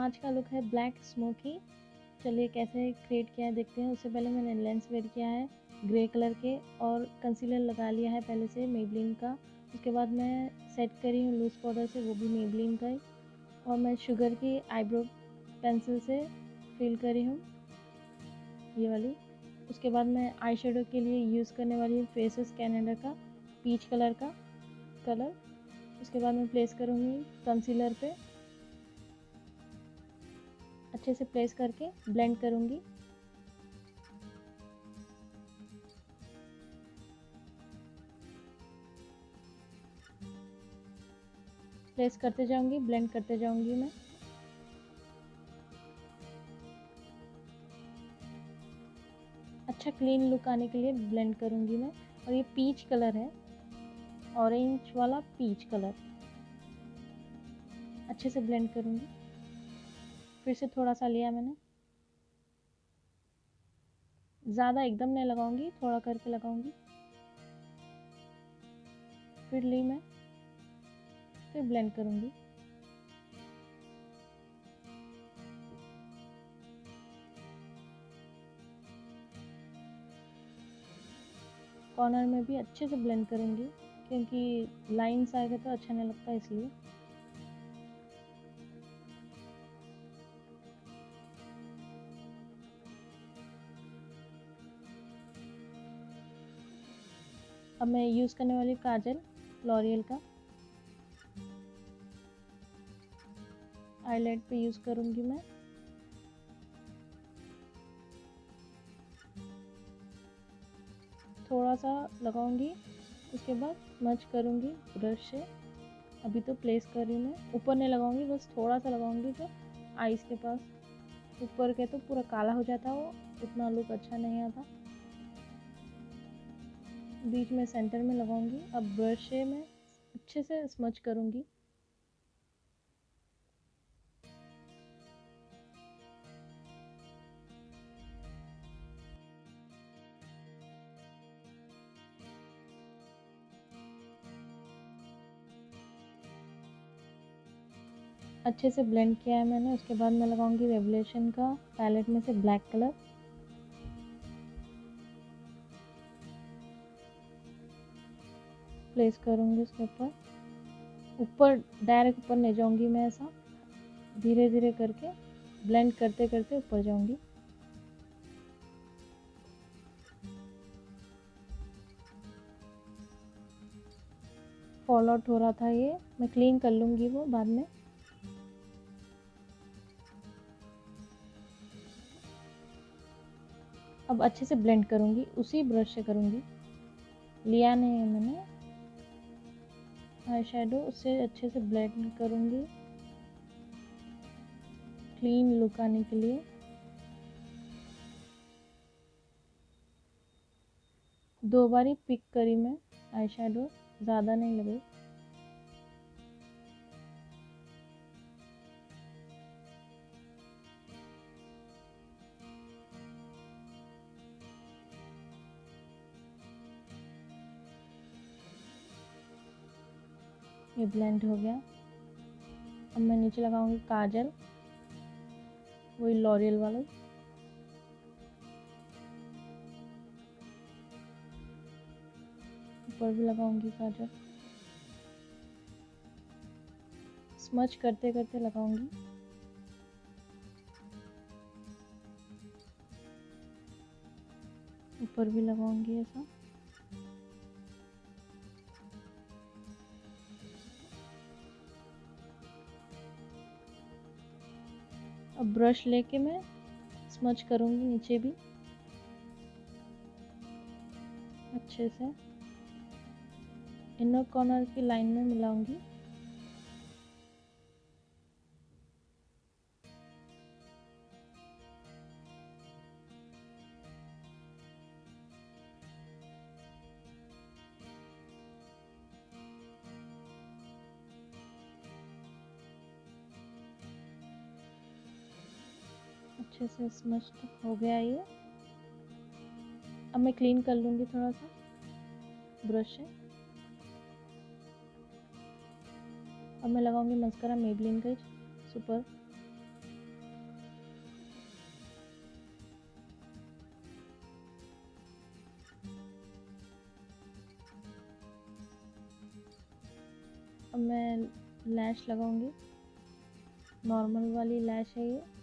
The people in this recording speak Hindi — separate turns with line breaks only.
आज का लुक है ब्लैक स्मोकी। चलिए कैसे क्रिएट किया है देखते हैं। उससे पहले मैंने लेंस वेयर किया है ग्रे कलर के और कंसीलर लगा लिया है पहले से मेबलिन का। उसके बाद मैं सेट करी हूँ लूज़ पाउडर से, वो भी मेबलिन का ही। और मैं शुगर की आईब्रो पेंसिल से फिल करी हूँ ये वाली। उसके बाद मैं आई शेडो के लिए यूज़ करने वाली हूँ फेसेस कैनेडा का पीच कलर का कलर। उसके बाद मैं प्लेस करूँगी कंसीलर पे, अच्छे से प्लेस करके ब्लेंड करूँगी। प्लेस करते जाऊँगी, ब्लेंड करते जाऊँगी मैं। अच्छा क्लीन लुक आने के लिए ब्लेंड करूँगी मैं। और ये पीच कलर है, ऑरेंज वाला पीच कलर। अच्छे से ब्लेंड करूँगी। फिर से थोड़ा सा लिया मैंने, ज़्यादा एकदम नहीं लगाऊंगी, थोड़ा करके लगाऊंगी। फिर ली मैं, फिर ब्लेंड करूँगी। कॉर्नर में भी अच्छे से ब्लेंड करूँगी क्योंकि लाइन्स आएगा तो अच्छा नहीं लगता, इसलिए। अब मैं यूज़ करने वाली काजल लॉरियल का आईलाइट पे यूज़ करूँगी मैं। थोड़ा सा लगाऊंगी, उसके बाद मर्ज करूँगी ब्रश से। अभी तो प्लेस कर रही हूँ मैं, ऊपर नहीं लगाऊंगी, बस थोड़ा सा लगाऊंगी जो आईज के पास। ऊपर के तो पूरा काला हो जाता है, वो उतना लुक अच्छा नहीं आता। बीच में सेंटर में लगाऊंगी। अब ब्रश से मैं अच्छे से स्मच करूँगी। अच्छे से ब्लेंड किया है मैंने। उसके बाद मैं लगाऊंगी रेवलेशन का पैलेट में से ब्लैक कलर। प्लेस करूंगी उसके ऊपर। ऊपर डायरेक्ट ऊपर नहीं जाऊंगी मैं, ऐसा धीरे धीरे करके ब्लेंड करते करते ऊपर जाऊंगी। फॉल आउट हो रहा था, ये मैं क्लीन कर लूंगी वो बाद में। अब अच्छे से ब्लेंड करूंगी, उसी ब्रश से करूंगी, लिया नहीं है मैंने आई शेडो। उससे अच्छे से ब्लेंड करूंगी क्लीन लुक आने के लिए। दो बार ही पिक करी मैं आई शेडो, ज़्यादा नहीं लगे। ये ब्लेंड हो गया। अब मैं नीचे लगाऊंगी काजल, वही लॉरियल वाला। ऊपर भी लगाऊंगी काजल, स्मच करते करते लगाऊंगी। ऊपर भी लगाऊंगी ऐसा। अब ब्रश लेके मैं स्मच करूंगी नीचे भी अच्छे से। इनर कॉर्नर की लाइन में मिलाऊंगी। अच्छे से स्मच हो गया ये। अब मैं क्लीन कर लूंगी थोड़ा सा ब्रश से। अब मैं लगाऊंगी मस्करा मेबलिन का सुपर। अब मैं लैश लगाऊंगी, नॉर्मल वाली लैश है ये।